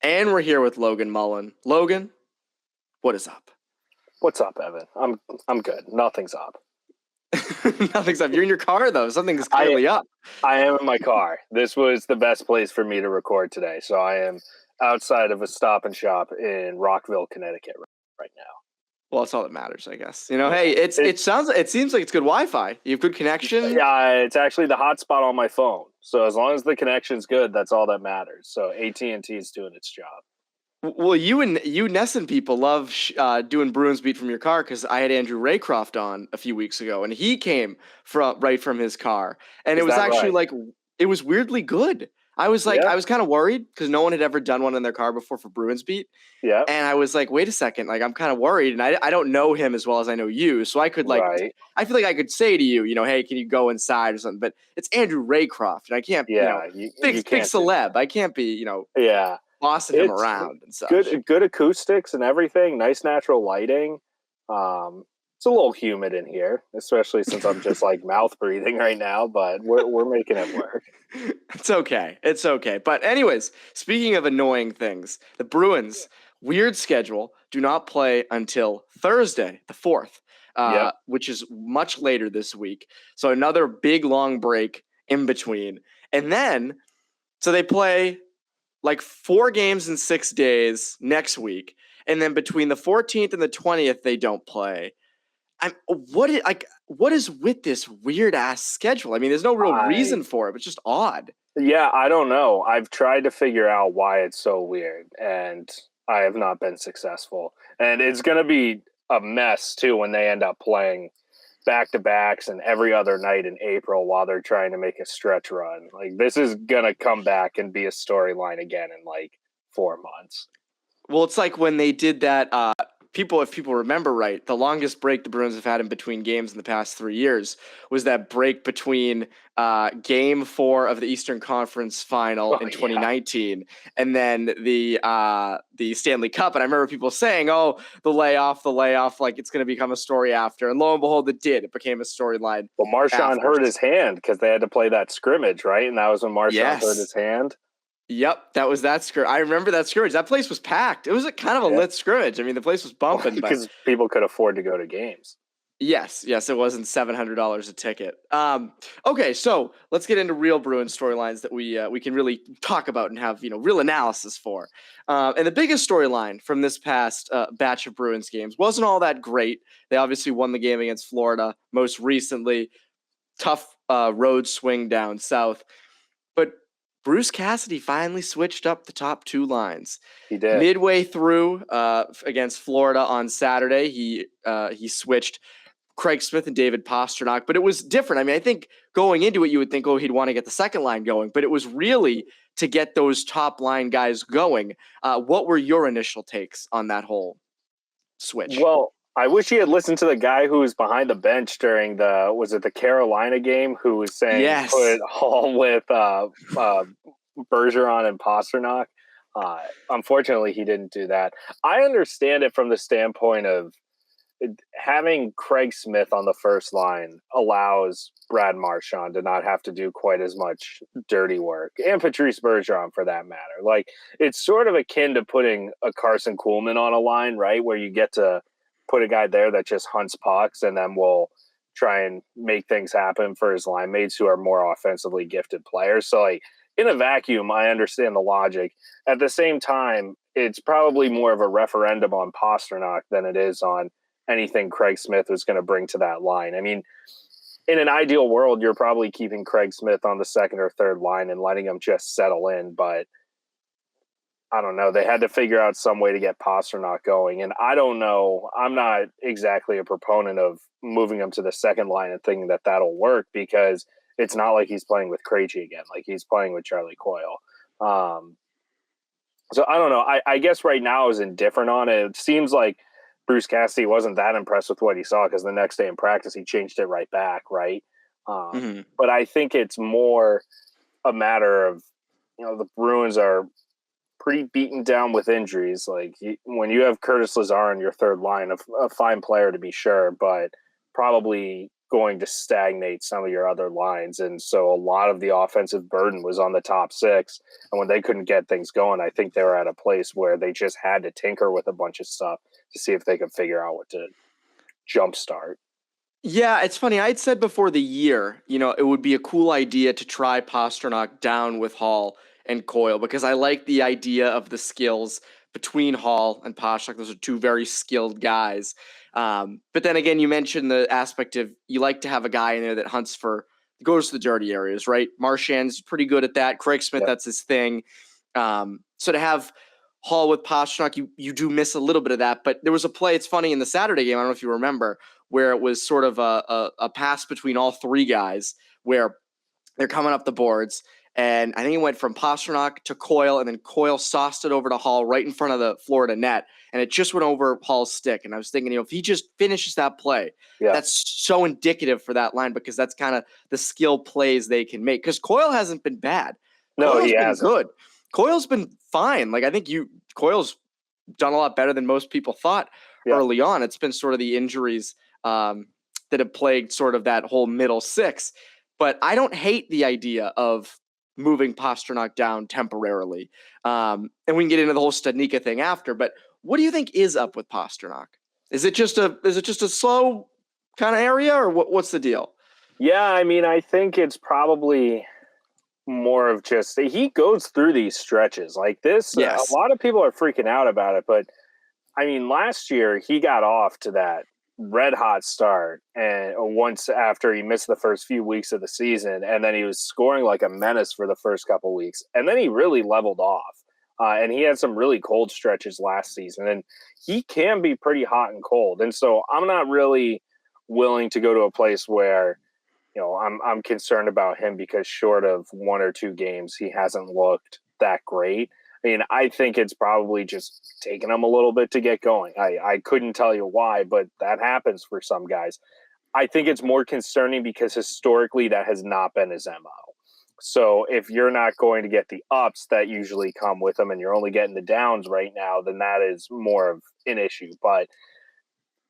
And we're here with Logan Mullen. Logan, what is up? What's up, Evan? I'm good. Nothing's up. Nothing's up. You're in your car, though. Something's clearly up. I am in my car. This was the best place for me to record today. So I am outside of a Stop and Shop in Rockville, Connecticut right now. Well, that's all that matters, I guess. You know, hey, it seems like it's good Wi-Fi. You have good connection. Yeah, it's actually the hotspot on my phone. So as long as the connection's good, that's all that matters. So AT&T is doing its job. Well, you NESN people love doing Bruins beat from your car, because I had Andrew Raycroft on a few weeks ago, and he came right from his car, and it was actually right? It was weirdly good. I was I was kind of worried because no one had ever done one in their car before for Bruins beat. Yeah, and I was like, wait a second, I'm kind of worried, and I don't know him as well as I know you, so I could I feel like I could say to you, hey, can you go inside or something? But it's Andrew Raycroft, and I can't, big celeb. I can't be, bossing him around and such. Good acoustics and everything. Nice natural lighting. It's a little humid in here, especially since I'm just mouth breathing right now. But we're making it work. It's okay. But anyways, speaking of annoying things, the Bruins weird schedule do not play until Thursday, the 4th, which is much later this week. So another big long break in between, and then so they play 4 games in 6 days next week, and then between the 14th and the 20th they don't play. What is with this weird ass schedule? I mean, there's no real reason for it, but it's just odd. Yeah, I don't know. I've tried to figure out why it's so weird, and I have not been successful. And it's going to be a mess too when they end up playing back-to-backs and every other night in April while they're trying to make a stretch run. This is going to come back and be a storyline again in 4 months. Well, it's like when they did that, if people remember right, the longest break the Bruins have had in between games in the past 3 years was that break between Game 4 of the Eastern Conference Final in 2019 and then the Stanley Cup. And I remember people saying, "Oh, the layoff, it's going to become a story after." And lo and behold, it did. It became a storyline. Well, Marchand hurt his hand because they had to play that scrimmage, right? And that was when Marchand hurt his hand. Yep, that was that scrimmage. I remember that scrimmage. That place was packed. It was kind of a lit scrimmage. I mean, the place was bumping. Because people could afford to go to games. Yes, it wasn't $700 a ticket. Okay, so let's get into real Bruins storylines that we can really talk about and have real analysis for. And the biggest storyline from this past batch of Bruins games wasn't all that great. They obviously won the game against Florida most recently. Tough road swing down south, but Bruce Cassidy finally switched up the top 2 lines. He did. Midway through against Florida on Saturday, he switched Craig Smith and David Pastrnak, but it was different. I mean, I think going into it, you would think, he'd want to get the second line going, but it was really to get those top line guys going. What were your initial takes on that whole switch? Well, I wish he had listened to the guy who was behind the bench during the Carolina game, who was saying put Hall with Bergeron and Pastrnak. Unfortunately, he didn't do that. I understand it from the standpoint of having Craig Smith on the first line allows Brad Marchand to not have to do quite as much dirty work, and Patrice Bergeron for that matter. It's sort of akin to putting a Carson Kuhlman on a line, right, where you get to put a guy there that just hunts pucks and then will try and make things happen for his line mates who are more offensively gifted players. So in a vacuum, I understand the logic. At the same time, it's probably more of a referendum on Pastrnak than it is on anything Craig Smith was going to bring to that line. I mean, in an ideal world, you're probably keeping Craig Smith on the second or third line and letting him just settle in, but I don't know. They had to figure out some way to get Pastrnak going. And I don't know. I'm not exactly a proponent of moving him to the second line and thinking that that'll work, because it's not like he's playing with Krejci again. He's playing with Charlie Coyle. So I don't know. I guess right now I was indifferent on it. It seems like Bruce Cassidy wasn't that impressed with what he saw, because the next day in practice, he changed it right back. Right. But I think it's more a matter of, the Bruins are pretty beaten down with injuries. When you have Curtis Lazar in your third line, a fine player to be sure, but probably going to stagnate some of your other lines. And so a lot of the offensive burden was on the top six. And when they couldn't get things going, I think they were at a place where they just had to tinker with a bunch of stuff to see if they could figure out what to jumpstart. Yeah, it's funny. I'd said before the year, it would be a cool idea to try Pastrnak down with Hall and Coyle, because I like the idea of the skills between Hall and Pastrnak. Those are two very skilled guys. But then again, you mentioned the aspect of you like to have a guy in there that goes to the dirty areas, right? Marchand's pretty good at that. Craig Smith, That's his thing. So to have Hall with Pastrnak, you do miss a little bit of that. But there was a play, it's funny, in the Saturday game, I don't know if you remember, where it was sort of a pass between all three guys where they're coming up the boards. And I think it went from Pastrnak to Coyle, and then Coyle sauced it over to Hall right in front of the Florida net. And it just went over Hall's stick. And I was thinking, if he just finishes that play, that's so indicative for that line, because that's kind of the skill plays they can make. Because Coyle hasn't been bad. No, he hasn't. Good. Coyle's been fine. Like, I think Coyle's done a lot better than most people thought early on. It's been sort of the injuries that have plagued sort of that whole middle six. But I don't hate the idea of moving Pastrnak down temporarily. And we can get into the whole Studnicka thing after. But what do you think is up with Pastrnak? Is it just a slow kind of area, or what's the deal? Yeah, I mean, I think it's probably more of just he goes through these stretches like this. Yes. A lot of people are freaking out about it, but I mean, last year he got off to that red hot start, and once after he missed the first few weeks of the season, and then he was scoring like a menace for the first couple weeks, and then he really leveled off. And he had some really cold stretches last season, and he can be pretty hot and cold. And so I'm not really willing to go to a place where, I'm concerned about him because short of one or two games, he hasn't looked that great. I mean, I think it's probably just taking him a little bit to get going. I couldn't tell you why, but that happens for some guys. I think it's more concerning because historically that has not been his MO. So if you're not going to get the ups that usually come with him and you're only getting the downs right now, then that is more of an issue. But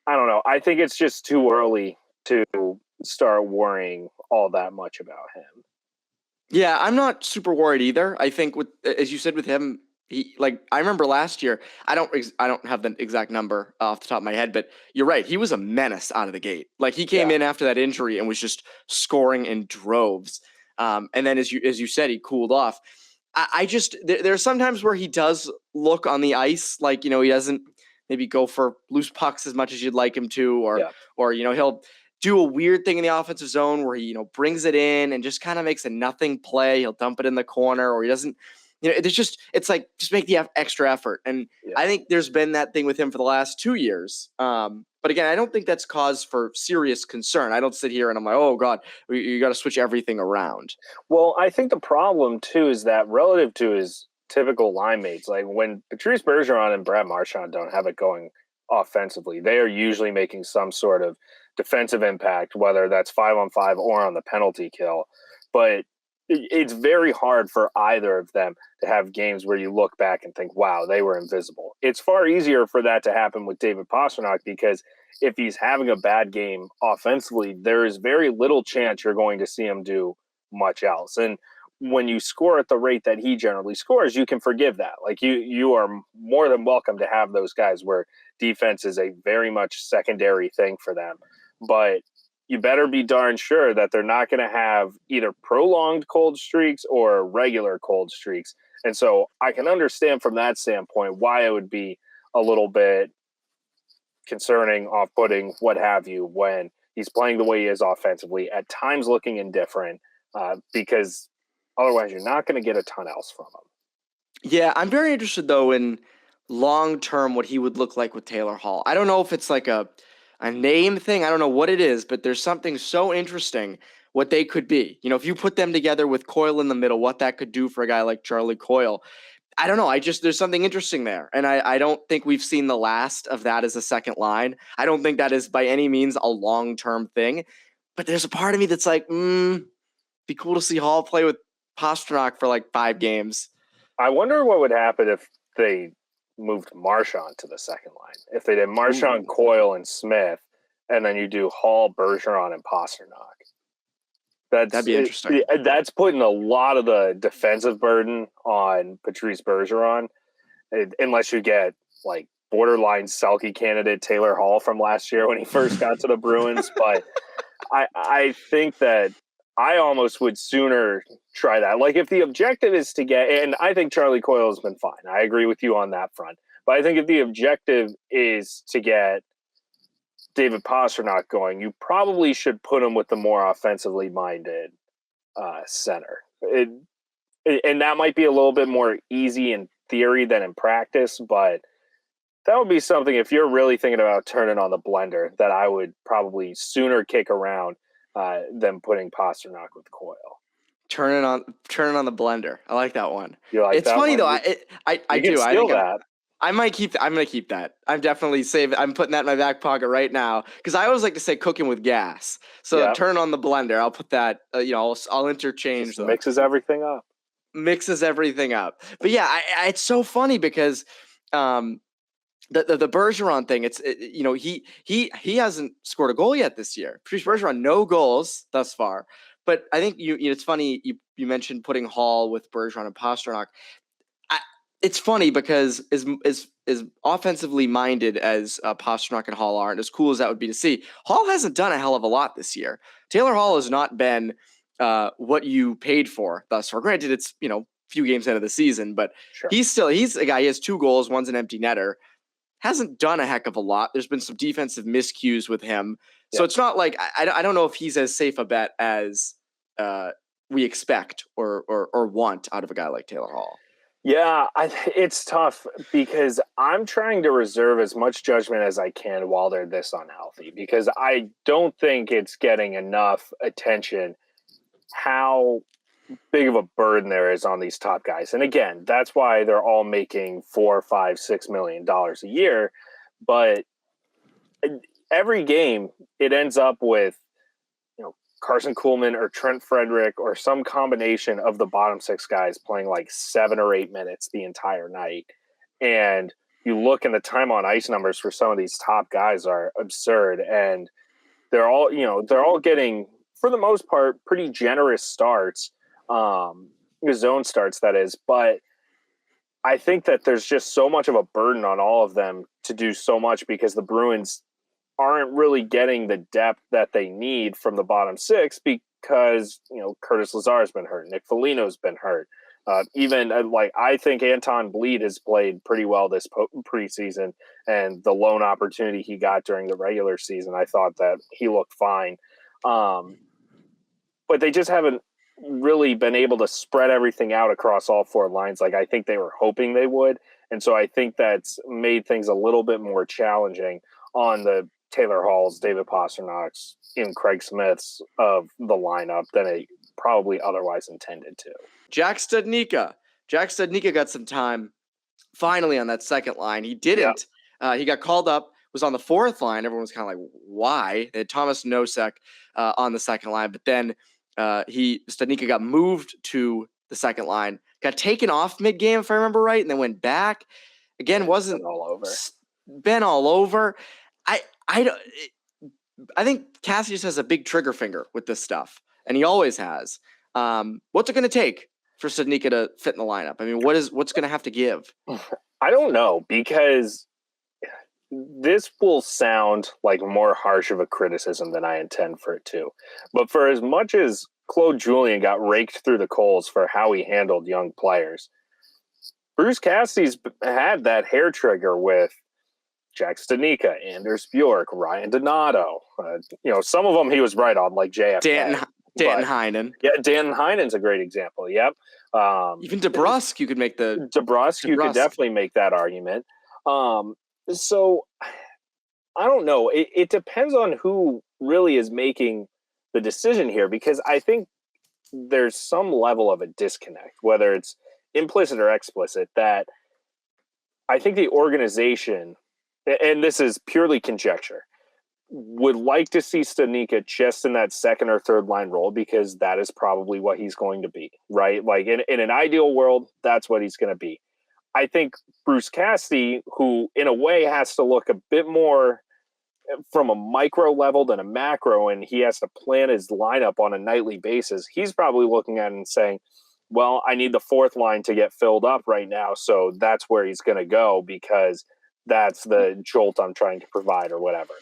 I don't know. I think it's just too early to start worrying all that much about him. Yeah, I'm not super worried either. I think as you said with him, I remember last year, I don't have the exact number off the top of my head, but you're right. He was a menace out of the gate. Like, he came in after that injury and was just scoring in droves. And then as you said, he cooled off. There are some times where he does look on the ice like, he doesn't maybe go for loose pucks as much as you'd like him to, or he'll do a weird thing in the offensive zone where he, brings it in and just kind of makes a nothing play. He'll dump it in the corner, or he doesn't, it's like, just make the extra effort. And I think there's been that thing with him for the last 2 years. But again, I don't think that's cause for serious concern. I don't sit here and I'm like, oh God, you got to switch everything around. Well, I think the problem too is that relative to his typical line mates, like when Patrice Bergeron and Brad Marchand don't have it going offensively, they are usually making some sort of defensive impact, whether that's 5-on-5 or on the penalty kill. But it's very hard for either of them to have games where you look back and think, wow, they were invisible. It's far easier for that to happen with David Pastrnak, because if he's having a bad game offensively, there is very little chance you're going to see him do much else. And when you score at the rate that he generally scores, you can forgive that. Like, you are more than welcome to have those guys where defense is a very much secondary thing for them. But you better be darn sure that they're not going to have either prolonged cold streaks or regular cold streaks. And so I can understand from that standpoint why it would be a little bit concerning, off-putting, what have you, when he's playing the way he is offensively, at times looking indifferent, because otherwise you're not going to get a ton else from him. Yeah, I'm very interested, though, in long-term what he would look like with Taylor Hall. I don't know if it's like a name thing. I don't know what it is, but there's something so interesting what they could be. If you put them together with Coyle in the middle, what that could do for a guy like Charlie Coyle. I don't know. There's something interesting there. And I don't think we've seen the last of that as a second line. I don't think that is by any means a long-term thing. But there's a part of me that's like, be cool to see Hall play with Pastrnak for like 5 games. I wonder what would happen if they moved Marchand to the second line. If they did Marchand, Coyle, and Smith, and then you do Hall, Bergeron, and Pastrnak. That'd be interesting. That's putting a lot of the defensive burden on Patrice Bergeron, unless you get like borderline Selke candidate Taylor Hall from last year when he first got to the Bruins. But I think that I almost would sooner try that. Like if the objective is to get, and I think Charlie Coyle has been fine. I agree with you on that front. But I think if the objective is to get David Pastrnak going, you probably should put him with the more offensively minded center. And that might be a little bit more easy in theory than in practice, but that would be something, if you're really thinking about turning on the blender, that I would probably sooner kick around than putting Pastrnak with Coyle. Turning on the blender. I like that one. You like it's that funny one? Though. I do. I think that. I'm going to keep that. I'm definitely I'm putting that in my back pocket right now because I always like to say cooking with gas. So turn on the blender. I'll put that. I'll interchange. Just mixes everything up. But yeah, it's so funny because the Bergeron thing. He hasn't scored a goal yet this year. Patrice Bergeron, no goals thus far. But I think it's funny you mentioned putting Hall with Bergeron and Pastrnak. It's funny because as offensively minded as Pastrnak and Hall are, and as cool as that would be to see, Hall hasn't done a hell of a lot this year. Taylor Hall has not been what you paid for thus far. Granted, it's few games into the season, but sure. He's a guy. He has 2 goals, one's an empty netter. Hasn't done a heck of a lot. There's been some defensive miscues with him, so it's not like I don't know if he's as safe a bet as we expect or want out of a guy like Taylor Hall. Yeah, it's tough because I'm trying to reserve as much judgment as I can while they're this unhealthy, because I don't think it's getting enough attention how big of a burden there is on these top guys. And again, that's why they're all making $4, $5, $6 million a year. But every game, it ends up with Carson Kuhlman or Trent Frederick or some combination of the bottom 6 guys playing like 7 or 8 minutes the entire night. And you look, and the time on ice numbers for some of these top guys are absurd. And they're all getting, for the most part, pretty generous starts, zone starts, that is. But I think that there's just so much of a burden on all of them to do so much because the Bruins aren't really getting the depth that they need from the bottom 6 because, Curtis Lazar's been hurt. Nick Foligno's been hurt. I think Anton Bleed has played pretty well this preseason, and the loan opportunity he got during the regular season, I thought that he looked fine. But they just haven't really been able to spread everything out across all 4 lines like I think they were hoping they would. And so I think that's made things a little bit more challenging on the Taylor Halls, David Pasternak's, and Craig Smith's of the lineup than it probably otherwise intended to. Jack Studnicka got some time finally on that second line. He didn't. He got called up, was on the 4th line. Everyone was kind of like, why? They had Thomas Nosek on the second line, but then Studnicka got moved to the second line, got taken off mid-game, if I remember right, and then went back. Again, wasn't been all over. I think Cassidy just has a big trigger finger with this stuff, and he always has. What's it going to take for Studnicka to fit in the lineup? I mean, what's going to have to give? I don't know, because this will sound like more harsh of a criticism than I intend for it to. But for as much as Claude Julien got raked through the coals for how he handled young players, Bruce Cassidy's had that hair trigger with Jack Studnicka, Anders Bjork, Ryan Donato. Some of them he was right on, like JFK. Danton Heinen. Yeah, Danton Heinen's a great example. Yep. Even DeBrusk, you could make the DeBrusk. You could definitely make that argument. So I don't know. It depends on who really is making the decision here, because I think there's some level of a disconnect, whether it's implicit or explicit, that I think the organization, and this is purely conjecture, would like to see Studnicka just in that second or third line role, because that is probably what he's going to be, right? Like in an ideal world, that's what he's going to be. I think Bruce Cassidy, who in a way has to look a bit more from a micro level than a macro, and he has to plan his lineup on a nightly basis, he's probably looking at it and saying, well, I need the fourth line to get filled up right now, so that's where he's going to go because that's the jolt I'm trying to provide or whatever.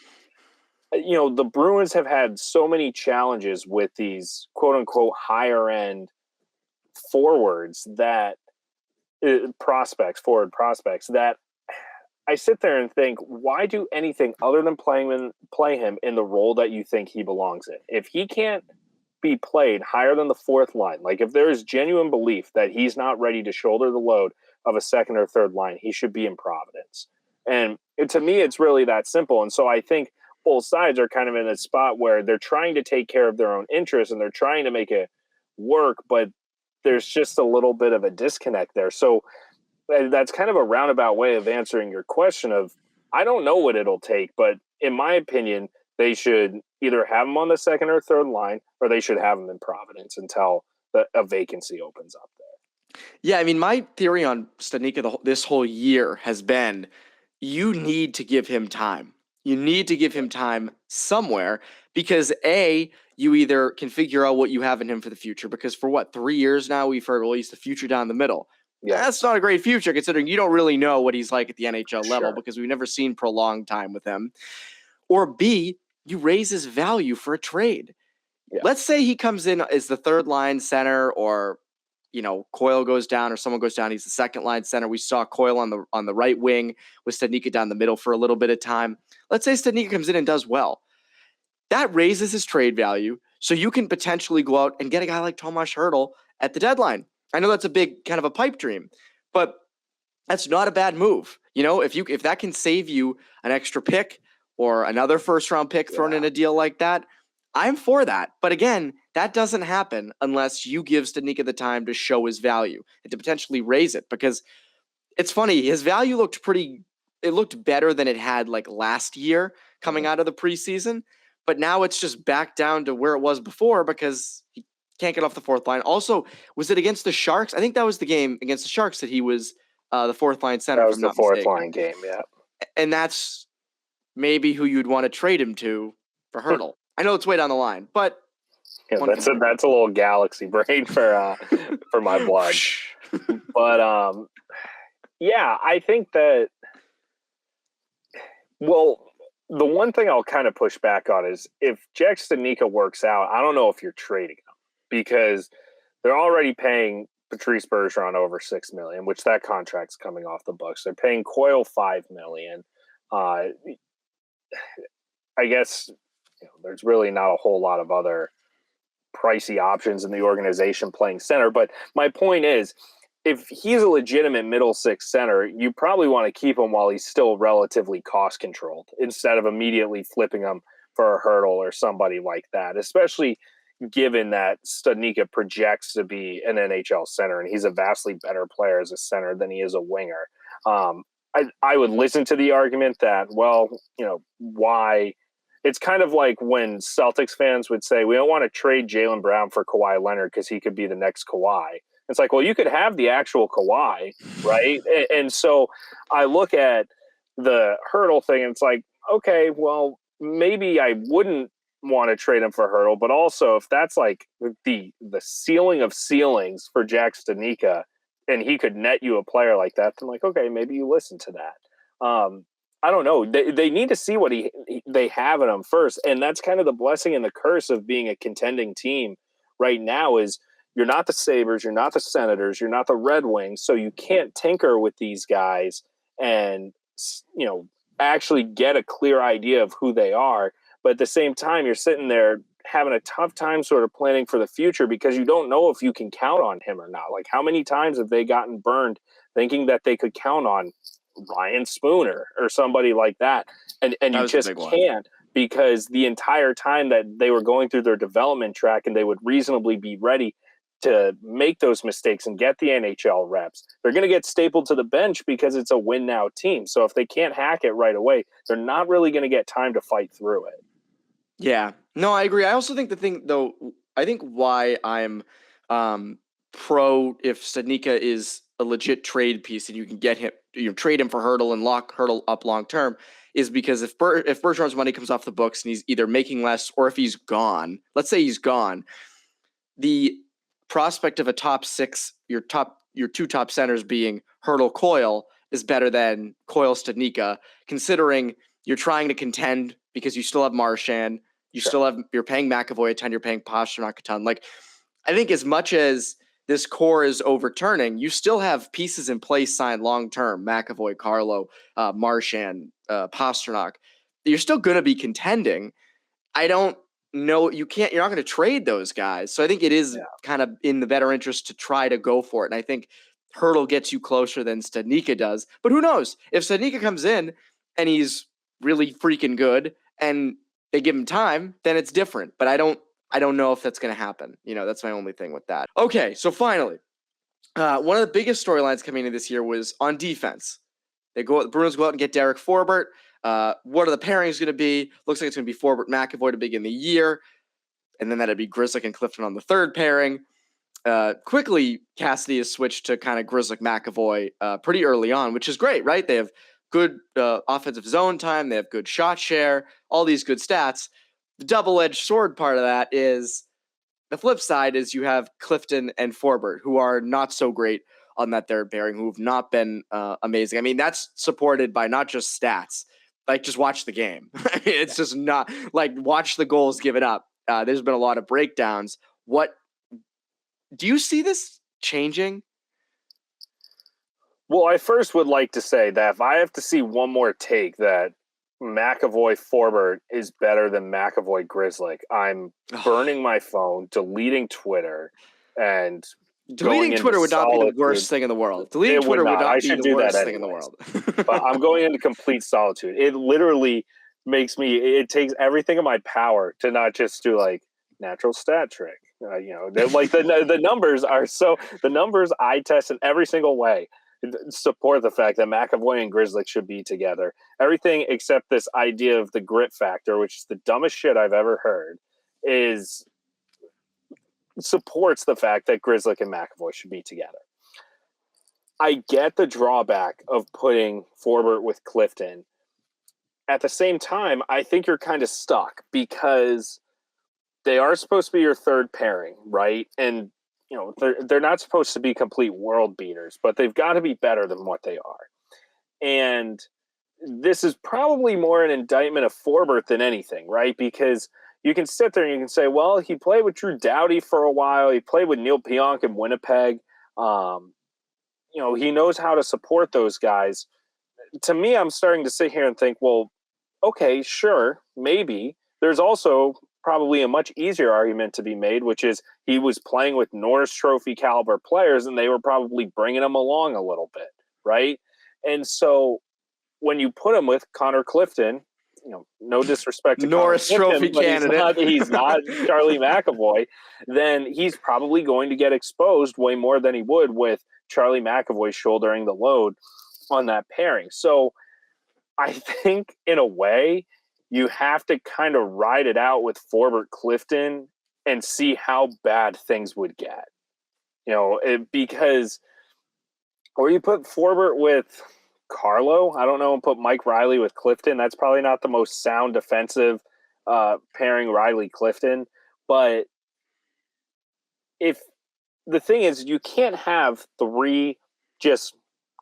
The Bruins have had so many challenges with these quote-unquote higher-end forwards that forward prospects that I sit there and think, why do anything other than play him in the role that you think he belongs in? If he can't be played higher than the fourth line, like if there is genuine belief that he's not ready to shoulder the load of a second or third line, he should be in Providence. And to me, it's really that simple. And so I think both sides are kind of in a spot where they're trying to take care of their own interests and they're trying to make it work, but there's just a little bit of a disconnect there. So that's kind of a roundabout way of answering your question of, I don't know what it'll take, but in my opinion, they should either have him on the second or third line, or they should have him in Providence until a vacancy opens up there. Yeah, I mean, my theory on Studnicka this whole year has been, you need to give him time. You need to give him time somewhere because A, you either can figure out what you have in him for the future, because for 3 years now, we've heard, well, he's the future down the middle. Yeah, that's not a great future considering you don't really know what he's like at the NHL level because we've never seen prolonged time with him. Or B, you raise his value for a trade. Yeah. Let's say he comes in as the third line center, or Coyle goes down or someone goes down. He's the second line center. We saw Coyle on the right wing with Studnicka down the middle for a little bit of time. Let's say Studnicka comes in and does well. That raises his trade value, so you can potentially go out and get a guy like Tomas Hertl at the deadline. I know that's a big kind of a pipe dream, but that's not a bad move. If that can save you an extra pick or another first round pick thrown in a deal like that, I'm for that. But again, that doesn't happen unless you give Studnicka the time to show his value and to potentially raise it, because it's funny. His value looked better than it had like last year coming out of the preseason, but now it's just back down to where it was before because he can't get off the fourth line. Also, was it against the Sharks? I think that was the game against the Sharks that he was the fourth line center. That was the fourth line game, yeah. And that's maybe who you'd want to trade him to for Hertl. I know it's way down the line, but that's a little galaxy brain for my blood. But I think that. Well, the one thing I'll kind of push back on is if Jack Studnicka works out, I don't know if you're trading him because they're already paying Patrice Bergeron over $6 million, which that contract's coming off the books. They're paying Coyle $5 million. I guess there's really not a whole lot of other pricey options in the organization playing center. But my point is, if he's a legitimate middle six center, you probably want to keep him while he's still relatively cost controlled instead of immediately flipping him for a Hertl or somebody like that, especially given that Studnicka projects to be an NHL center and he's a vastly better player as a center than he is a winger. I would listen to the argument that, why – it's kind of like when Celtics fans would say, we don't want to trade Jaylen Brown for Kawhi Leonard because he could be the next Kawhi. It's like, well, you could have the actual Kawhi, right? And so I look at the Hertl thing and it's like, okay, well, maybe I wouldn't want to trade him for Hertl, but also if that's like the ceiling of ceilings for Jack Studnicka and he could net you a player like that, then like, okay, maybe you listen to that. I don't know. They need to see what they have in him first. And that's kind of the blessing and the curse of being a contending team right now is you're not the Sabres, you're not the Senators, you're not the Red Wings. So you can't tinker with these guys and, actually get a clear idea of who they are. But at the same time, you're sitting there having a tough time sort of planning for the future because you don't know if you can count on him or not. Like how many times have they gotten burned thinking that they could count on Ryan Spooner or somebody like that. And you just can't because the entire time that they were going through their development track and they would reasonably be ready to make those mistakes and get the NHL reps, they're going to get stapled to the bench because it's a win now team. So if they can't hack it right away, they're not really going to get time to fight through it. Yeah, no, I agree. I also think I think why I'm pro if Studnicka is a legit trade piece and you can get trade him for Hurdle and lock Hurdle up long term is because if Bergeron's money comes off the books and he's either making less or if he's gone, let's say he's gone, the prospect of a top six, your two top centers being Hurdle Coyle is better than Coyle Studnicka, considering you're trying to contend because you still have Marchand, you're paying McAvoy a ton, you're paying Pastrnak a ton. Like, I think as much as this core is overturning, you still have pieces in place signed long term. McAvoy, Carlo, Marchand, Pastrnak. You're still going to be contending. I don't know. You're not going to trade those guys. So I think it is kind of in the better interest to try to go for it. And I think Hurdle gets you closer than Studnicka does. But who knows? If Studnicka comes in and he's really freaking good and they give him time, then it's different. But I don't know if that's going to happen. That's my only thing with that. Okay, so finally, one of the biggest storylines coming into this year was on defense. The Bruins go out and get Derek Forbort. What are the pairings going to be? Looks like it's going to be Forbort McAvoy to begin the year. And then that'd be Grzelcyk and Clifton on the third pairing. Quickly, Cassidy has switched to kind of Grzelcyk McAvoy pretty early on, which is great, right? They have good offensive zone time. They have good shot share, all these good stats. The double-edged sword part of that is the flip side is you have Clifton and Forbort, who are not so great on that third pairing, who have not been amazing. I mean, that's supported by not just stats. Like, just watch the game. It's just not like watch the goals given up. There's been a lot of breakdowns. What do you see this changing? Well, I first would like to say that if I have to see one more take that McAvoy Forbort is better than McAvoy Grzelcyk, I'm burning my phone, deleting Twitter, and deleting Twitter would not be the worst thing in the world. Deleting Twitter would not be the worst thing in the world. But I'm going into complete solitude. It literally it takes everything in my power to not just do like natural stat trick. Like the numbers I test in every single way support the fact that McAvoy and Grzelcyk should be together. Everything except this idea of the grit factor, which is the dumbest shit I've ever heard, supports the fact that Grzelcyk and McAvoy should be together. I get the drawback of putting Forbort with Clifton. At the same time, I think you're kind of stuck because they are supposed to be your third pairing, right? And they're not supposed to be complete world beaters, but they've got to be better than what they are. And this is probably more an indictment of Forbort than anything, right? Because you can sit there and you can say, well, he played with Drew Doughty for a while. He played with Neil Pionk in Winnipeg. He knows how to support those guys. To me, I'm starting to sit here and think, well, okay, sure, maybe. There's also probably a much easier argument to be made, which is he was playing with Norris Trophy caliber players and they were probably bringing him along a little bit, right? And so when you put him with Connor Clifton, no disrespect to Norris Trophy candidate, he's not Charlie McAvoy, then he's probably going to get exposed way more than he would with Charlie McAvoy shouldering the load on that pairing. So I think in a way you have to kind of ride it out with Forbort Clifton and see how bad things would get. Because or you put Forbort with Carlo, I don't know, and put Mike Riley with Clifton. That's probably not the most sound defensive pairing, Riley-Clifton. But if the thing is, you can't have three just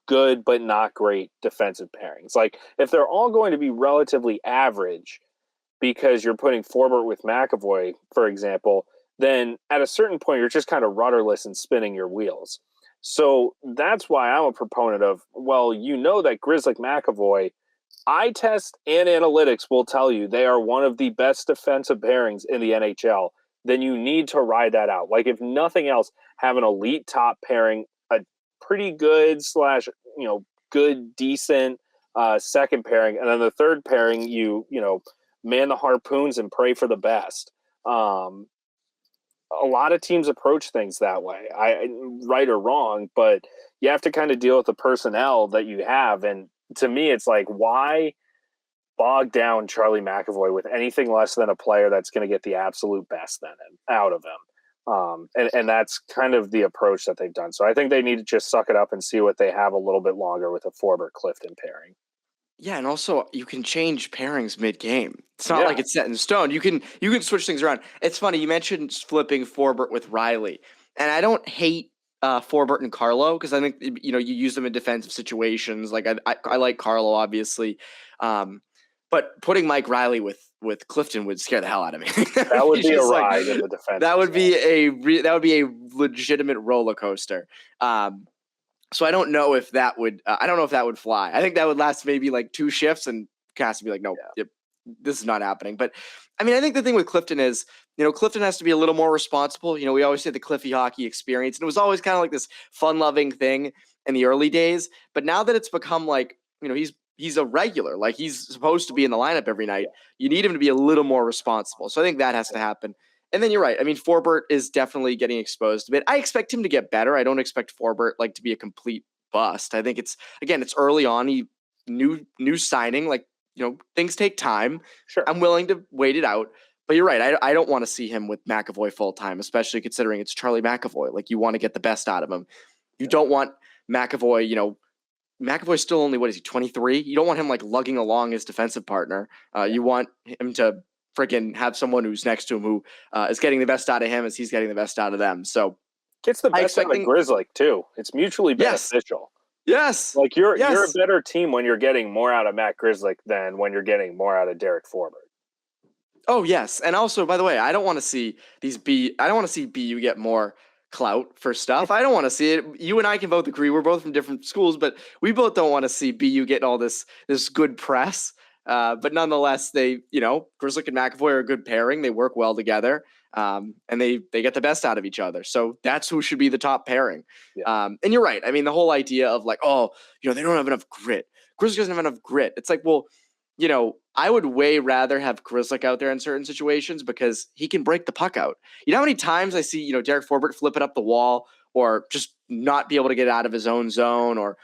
good but not great defensive pairings. Like, if they're all going to be relatively average because you're putting Forbort with McAvoy, for example, then at a certain point you're just kind of rudderless and spinning your wheels. So that's why I'm a proponent of, well, that Grzelcyk McAvoy, eye test and analytics will tell you they are one of the best defensive pairings in the NHL. Then you need to ride that out. Like, if nothing else, have an elite top pairing, a pretty good / good, decent second pairing, and then the third pairing, man the harpoons and pray for the best. A lot of teams approach things that way, right or wrong, but you have to kind of deal with the personnel that you have. And to me, it's like, why bog down Charlie McAvoy with anything less than a player that's going to get the absolute best out of him? And that's kind of the approach that they've done. So I think they need to just suck it up and see what they have a little bit longer with a Forbort-Clifton pairing. Yeah, and also you can change pairings mid-game. It's not like it's set in stone. You can switch things around. It's funny, you mentioned flipping Forbort with Riley. And I don't hate Forbort and Carlo because I think you use them in defensive situations. Like I like Carlo obviously. But putting Mike Riley with Clifton would scare the hell out of me. That would be a ride in the defense. That would be a legitimate roller coaster. So I don't know if that would fly. I think that would last maybe like 2 shifts and Cass would be like, no, this is not happening. But I mean, I think the thing with Clifton is, Clifton has to be a little more responsible. We always say the Cliffy hockey experience, and it was always kind of like this fun-loving thing in the early days. But now that it's become like, he's a regular, like he's supposed to be in the lineup every night. You need him to be a little more responsible. So I think that has to happen. And then you're right. I mean, Forbort is definitely getting exposed a bit. I expect him to get better. I don't expect Forbort to be a complete bust. I think it's early on. He new signing, things take time. Sure. I'm willing to wait it out. But you're right. I don't want to see him with McAvoy full time, especially considering it's Charlie McAvoy. Like, you want to get the best out of him. You don't want McAvoy, McAvoy's still only, 23? You don't want him lugging along his defensive partner. You want him to freaking have someone who's next to him who is getting the best out of him as he's getting the best out of them. So gets the best out of Grzelcyk too. It's mutually beneficial. Yes. You're a better team when you're getting more out of Matt Grzelcyk than when you're getting more out of Derek Forbort. Oh yes, and also, by the way, I don't want to see BU get more clout for stuff. I don't want to see it. You and I can both agree. We're both from different schools, but we both don't want to see BU getting all this good press. But nonetheless, they, Grzelcyk and McAvoy are a good pairing. They work well together, and they get the best out of each other. So that's who should be the top pairing. Yeah. And you're right. I mean, the whole idea of they don't have enough grit. Grzelcyk doesn't have enough grit. It's like, well, I would way rather have Grzelcyk out there in certain situations because he can break the puck out. You know how many times I see, Derek Forbort flip it up the wall or just not be able to get out of his own zone or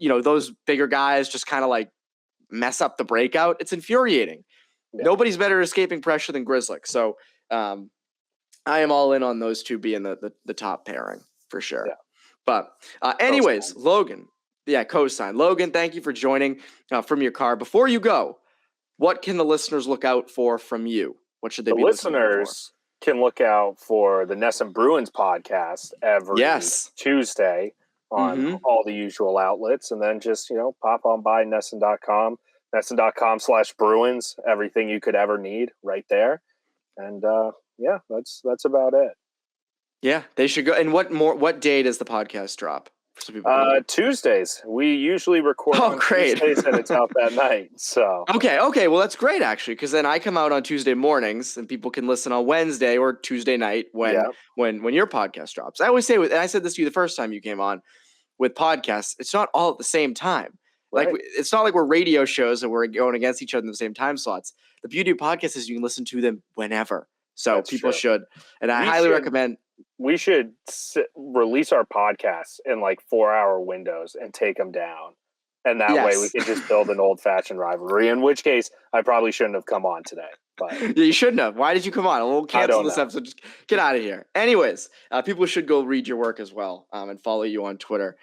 those bigger guys just kind of mess up the breakout. It's infuriating. Yeah. Nobody's better at escaping pressure than Grzelcyk. So I am all in on those two being the top pairing for sure. Yeah. But anyways, Logan. Yeah, cosign. Logan, thank you for joining from your car. Before you go, what can the listeners look out for from you? What should they be listening for? The listeners can look out for the NESN Bruins podcast every Tuesday on all the usual outlets. And then just, pop on by NESN.com, NESN.com/Bruins, everything you could ever need right there. And that's about it. Yeah, they should go. And what day does the podcast drop? Tuesdays. We usually record on Tuesdays and it's out that night. So okay. Well, that's great actually, because then I come out on Tuesday mornings and people can listen on Wednesday or Tuesday night when your podcast drops. I always say, and I said this to you the first time you came on, with podcasts, it's not all at the same time. Right. It's not like we're radio shows and we're going against each other in the same time slots. The beauty of podcasts is you can listen to them whenever. So that's people should, and I highly recommend. We should release our podcasts in 4-hour windows and take them down. And that way we can just build an old-fashioned rivalry, in which case I probably shouldn't have come on today. But you shouldn't have. Why did you come on? We'll cancel this episode. Just get out of here. Anyways, people should go read your work as well and follow you on Twitter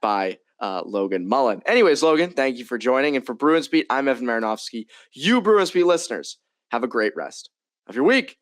@by Logan Mullen. Anyways, Logan, thank you for joining. And for Bruins Beat, I'm Evan Marinofsky. You Bruins Beat listeners, have a great rest of your week.